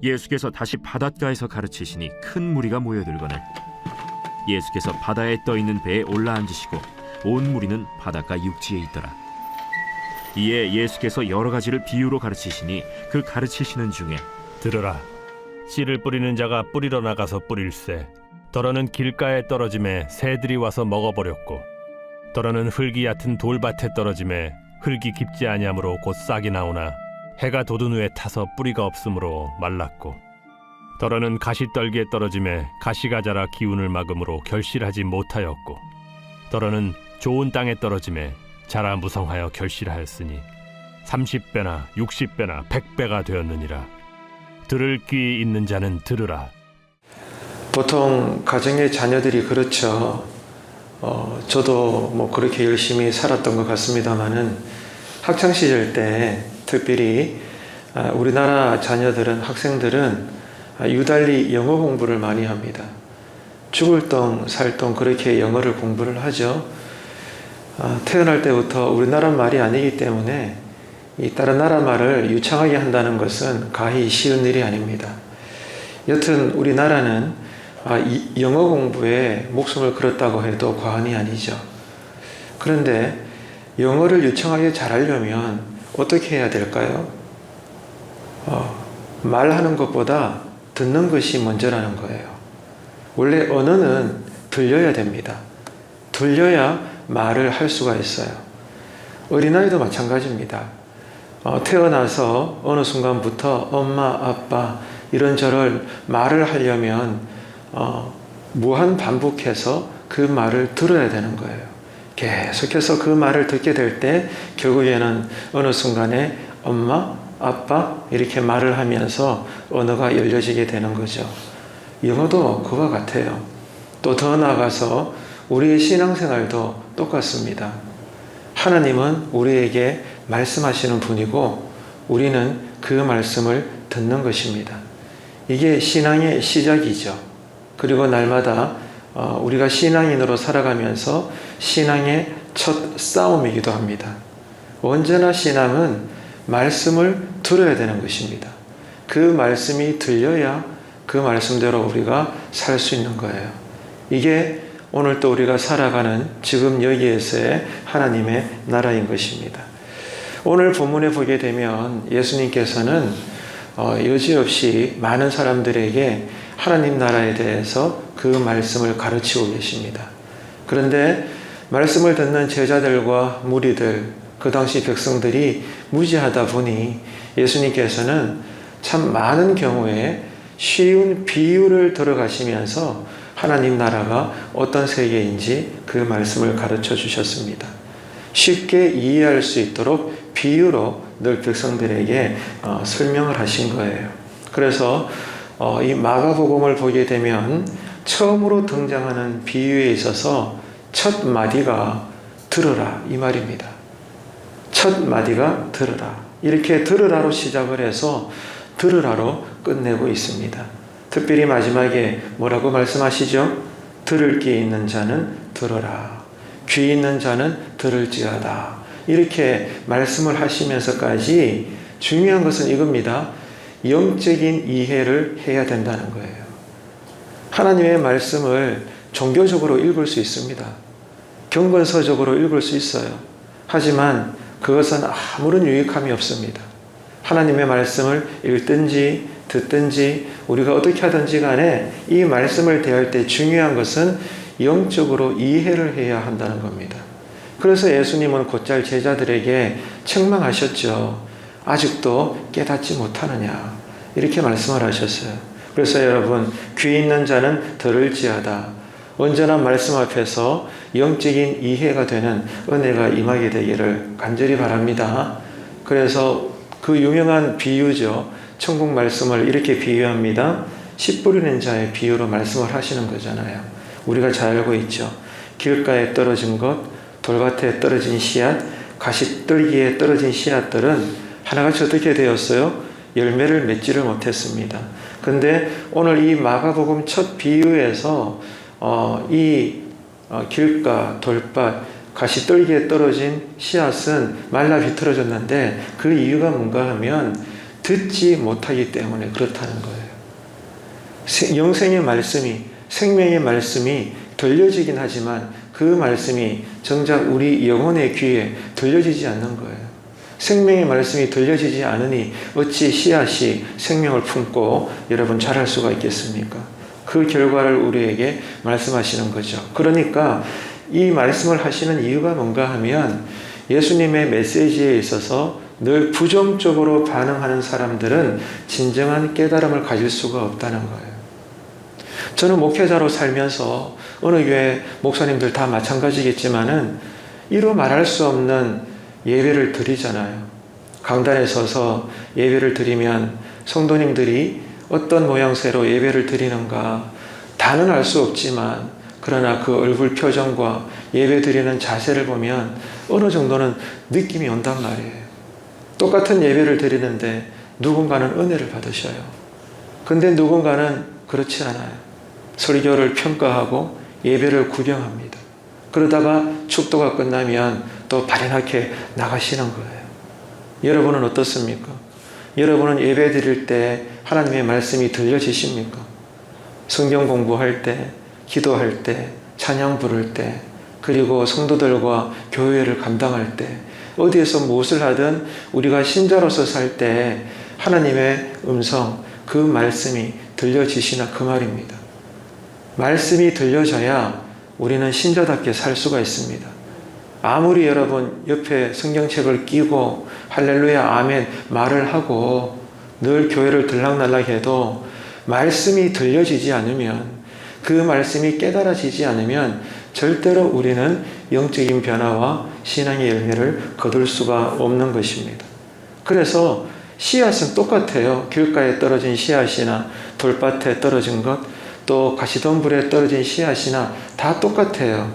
예수께서 다시 바닷가에서 가르치시니 큰 무리가 모여들거늘 예수께서 바다에 떠있는 배에 올라앉으시고 온 무리는 바닷가 육지에 있더라. 이에 예수께서 여러 가지를 비유로 가르치시니 그 가르치시는 중에 들으라. 씨를 뿌리는 자가 뿌리러 나가서 뿌릴새 더러는 길가에 떨어짐에 새들이 와서 먹어버렸고 더러는 흙이 얕은 돌밭에 떨어짐에 흙이 깊지 아니하므로 곧 싹이 나오나 해가 돋은 후에 타서 뿌리가 없으므로 말랐고 더러는 가시떨기에 떨어짐에 가시가 자라 기운을 막음으로 결실하지 못하였고 더러는 좋은 땅에 떨어짐에 자라 무성하여 결실하였으니 30배나 60배나 100배가 되었느니라. 들을 귀 있는 자는 들으라. 보통 가정의 자녀들이 그렇죠. 저도 뭐 그렇게 열심히 살았던 것 같습니다만은 학창시절 때 특별히 우리나라 자녀들은, 학생들은 유달리 영어 공부를 많이 합니다. 죽을 똥 살똥 그렇게 영어를 공부를 하죠. 태어날 때부터 우리나라 말이 아니기 때문에 이 다른 나라 말을 유창하게 한다는 것은 가히 쉬운 일이 아닙니다. 여튼 우리나라는 영어 공부에 목숨을 걸었다고 해도 과언이 아니죠. 그런데 영어를 유창하게 잘하려면 어떻게 해야 될까요? 말하는 것보다 듣는 것이 먼저라는 거예요. 원래 언어는 들려야 됩니다. 들려야 말을 할 수가 있어요. 어린아이도 마찬가지입니다. 태어나서 어느 순간부터 엄마, 아빠 이런저런 말을 하려면 무한 반복해서 그 말을 들어야 되는 거예요. 계속해서 그 말을 듣게 될 때 결국에는 어느 순간에 엄마, 아빠 이렇게 말을 하면서 언어가 열려지게 되는 거죠. 영어도 그와 같아요. 또 더 나아가서 우리의 신앙생활도 똑같습니다. 하나님은 우리에게 말씀하시는 분이고 우리는 그 말씀을 듣는 것입니다. 이게 신앙의 시작이죠. 그리고 날마다 우리가 신앙인으로 살아가면서 신앙의 첫 싸움이기도 합니다. 언제나 신앙은 말씀을 들어야 되는 것입니다. 그 말씀이 들려야 그 말씀대로 우리가 살 수 있는 거예요. 이게 오늘 또 우리가 살아가는 지금 여기에서의 하나님의 나라인 것입니다. 오늘 본문에 보게 되면 예수님께서는 여지없이 많은 사람들에게 하나님 나라에 대해서 그 말씀을 가르치고 계십니다. 그런데 말씀을 듣는 제자들과 무리들, 그 당시 백성들이 무지하다 보니 예수님께서는 참 많은 경우에 쉬운 비유를 들어가시면서 하나님 나라가 어떤 세계인지 그 말씀을 가르쳐 주셨습니다. 쉽게 이해할 수 있도록 비유로 늘 백성들에게 설명을 하신 거예요. 그래서 이 마가복음을 보게 되면 처음으로 등장하는 비유에 있어서 첫 마디가 들으라 이 말입니다. 첫 마디가 들으라. 이렇게 들으라로 시작을 해서 들으라로 끝내고 있습니다. 특별히 마지막에 뭐라고 말씀하시죠? 들을 귀 있는 자는 들어라. 귀 있는 자는 들을지어다. 이렇게 말씀을 하시면서까지 중요한 것은 이겁니다. 영적인 이해를 해야 된다는 거예요. 하나님의 말씀을 종교적으로 읽을 수 있습니다. 경건서적으로 읽을 수 있어요. 하지만 그것은 아무런 유익함이 없습니다. 하나님의 말씀을 읽든지 듣든지 우리가 어떻게 하든지 간에 이 말씀을 대할 때 중요한 것은 영적으로 이해를 해야 한다는 겁니다. 그래서 예수님은 곧잘 제자들에게 책망하셨죠. 아직도 깨닫지 못하느냐 이렇게 말씀을 하셨어요. 그래서 여러분 귀 있는 자는 들을지어다. 언제나 말씀 앞에서 영적인 이해가 되는 은혜가 임하게 되기를 간절히 바랍니다. 그래서 그 유명한 비유죠. 천국 말씀을 이렇게 비유합니다. 씨 뿌리는 자의 비유로 말씀을 하시는 거잖아요. 우리가 잘 알고 있죠. 길가에 떨어진 것, 돌밭에 떨어진 씨앗, 가시떨기에 떨어진 씨앗들은 하나같이 어떻게 되었어요? 열매를 맺지를 못했습니다. 근데 오늘 이 마가복음 첫 비유에서 길가, 돌밭, 가시떨기에 떨어진 씨앗은 말라 비틀어졌는데 그 이유가 뭔가 하면 듣지 못하기 때문에 그렇다는 거예요. 영생의 말씀이, 생명의 말씀이 들려지긴 하지만 그 말씀이 정작 우리 영혼의 귀에 들려지지 않는 거예요. 생명의 말씀이 들려지지 않으니 어찌 씨앗이 생명을 품고 여러분 자랄 수가 있겠습니까? 그 결과를 우리에게 말씀하시는 거죠. 그러니까 이 말씀을 하시는 이유가 뭔가 하면 예수님의 메시지에 있어서 늘 부정적으로 반응하는 사람들은 진정한 깨달음을 가질 수가 없다는 거예요. 저는 목회자로 살면서 어느 교회 목사님들 다 마찬가지겠지만은 이루 말할 수 없는 예배를 드리잖아요. 강단에 서서 예배를 드리면 성도님들이 어떤 모양새로 예배를 드리는가 다는 알 수 없지만 그러나 그 얼굴 표정과 예배 드리는 자세를 보면 어느 정도는 느낌이 온단 말이에요. 똑같은 예배를 드리는데 누군가는 은혜를 받으셔요. 근데 누군가는 그렇지 않아요. 설교를 평가하고 예배를 구경합니다. 그러다가 축도가 끝나면 또 바리나게 나가시는 거예요. 여러분은 어떻습니까? 여러분은 예배 드릴 때 하나님의 말씀이 들려지십니까? 성경 공부할 때, 기도할 때, 찬양 부를 때, 그리고 성도들과 교회를 감당할 때, 어디에서 무엇을 하든 우리가 신자로서 살 때 하나님의 음성, 그 말씀이 들려지시나 그 말입니다. 말씀이 들려져야 우리는 신자답게 살 수가 있습니다. 아무리 여러분 옆에 성경책을 끼고 할렐루야 아멘 말을 하고 늘 교회를 들락날락 해도 말씀이 들려지지 않으면, 그 말씀이 깨달아지지 않으면 절대로 우리는 영적인 변화와 신앙의 열매를 거둘 수가 없는 것입니다. 그래서 씨앗은 똑같아요. 길가에 떨어진 씨앗이나 돌밭에 떨어진 것, 또 가시덤불에 떨어진 씨앗이나 다 똑같아요.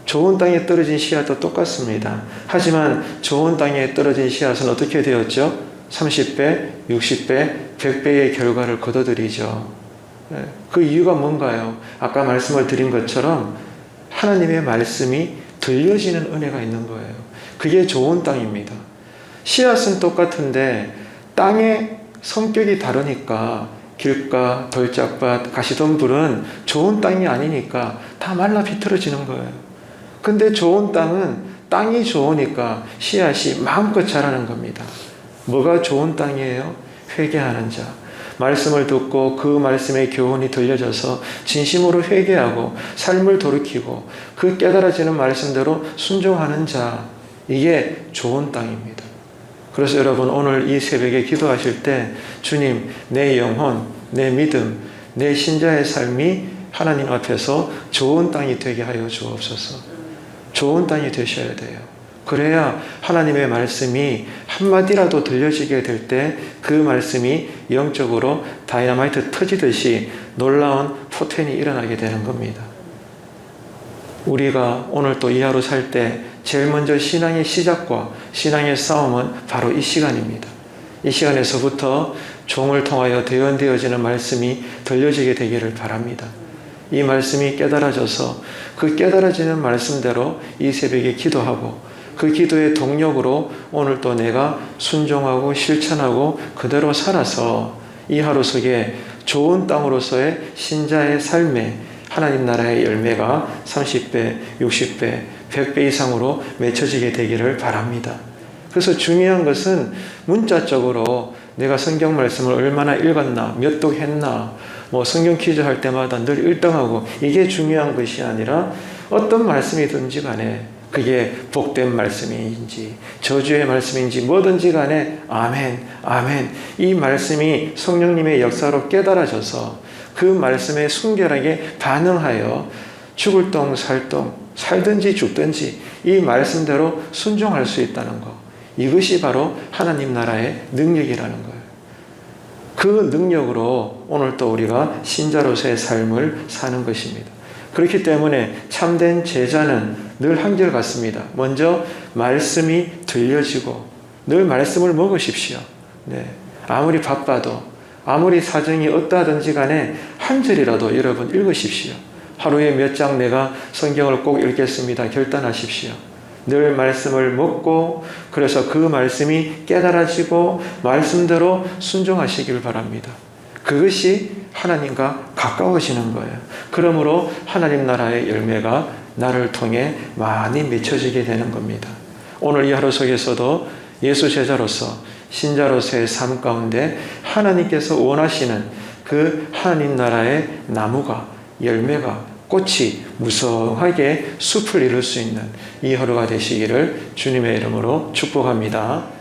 좋은 땅에 떨어진 씨앗도 똑같습니다. 하지만 좋은 땅에 떨어진 씨앗은 어떻게 되었죠? 30배, 60배, 100배의 결과를 거둬들이죠. 그 이유가 뭔가요? 아까 말씀을 드린 것처럼 하나님의 말씀이 들려지는 은혜가 있는 거예요. 그게 좋은 땅입니다. 씨앗은 똑같은데 땅의 성격이 다르니까 길가, 돌짝밭, 가시덤불은 좋은 땅이 아니니까 다 말라 비틀어지는 거예요. 근데 좋은 땅은 땅이 좋으니까 씨앗이 마음껏 자라는 겁니다. 뭐가 좋은 땅이에요? 회개하는 자. 말씀을 듣고 그 말씀의 교훈이 들려져서 진심으로 회개하고 삶을 돌이키고 그 깨달아지는 말씀대로 순종하는 자. 이게 좋은 땅입니다. 그래서 여러분 오늘 이 새벽에 기도하실 때 주님, 내 영혼, 내 믿음, 내 신자의 삶이 하나님 앞에서 좋은 땅이 되게 하여 주옵소서. 좋은 땅이 되셔야 돼요. 그래야 하나님의 말씀이 한마디라도 들려지게 될 때 그 말씀이 영적으로 다이너마이트 터지듯이 놀라운 포텐이 일어나게 되는 겁니다. 우리가 오늘 또 이 하루 살 때 제일 먼저 신앙의 시작과 신앙의 싸움은 바로 이 시간입니다. 이 시간에서부터 종을 통하여 대언되어지는 말씀이 들려지게 되기를 바랍니다. 이 말씀이 깨달아져서 그 깨달아지는 말씀대로 이 새벽에 기도하고 그 기도의 동력으로 오늘 또 내가 순종하고 실천하고 그대로 살아서 이 하루 속에 좋은 땅으로서의 신자의 삶에 하나님 나라의 열매가 30배, 60배, 100배 이상으로 맺혀지게 되기를 바랍니다. 그래서 중요한 것은 문자적으로 내가 성경 말씀을 얼마나 읽었나, 몇 독 했나, 성경 퀴즈 할 때마다 늘 1등하고 이게 중요한 것이 아니라 어떤 말씀이든지 간에 그게 복된 말씀인지 저주의 말씀인지 뭐든지 간에 아멘, 아멘. 이 말씀이 성령님의 역사로 깨달아져서 그 말씀에 순결하게 반응하여 죽을 똥 살 똥, 살든지 죽든지 이 말씀대로 순종할 수 있다는 것. 이것이 바로 하나님 나라의 능력이라는 거예요. 그 능력으로 오늘 또 우리가 신자로서의 삶을 사는 것입니다. 그렇기 때문에 참된 제자는 늘 한결같습니다. 먼저 말씀이 들려지고 늘 말씀을 먹으십시오. 네. 아무리 바빠도 아무리 사정이 어떠하든지 간에 한 절이라도 여러분 읽으십시오. 하루에 몇 장 내가 성경을 꼭 읽겠습니다. 결단하십시오. 늘 말씀을 먹고 그래서 그 말씀이 깨달아지고 말씀대로 순종하시길 바랍니다. 그것이 하나님과 가까워지는 거예요. 그러므로 하나님 나라의 열매가 나를 통해 많이 맺혀지게 되는 겁니다. 오늘 이 하루 속에서도 예수 제자로서 신자로서의 삶 가운데 하나님께서 원하시는 그 하나님 나라의 나무가 열매가 꽃이 무성하게 숲을 이룰 수 있는 이 하루가 되시기를 주님의 이름으로 축복합니다.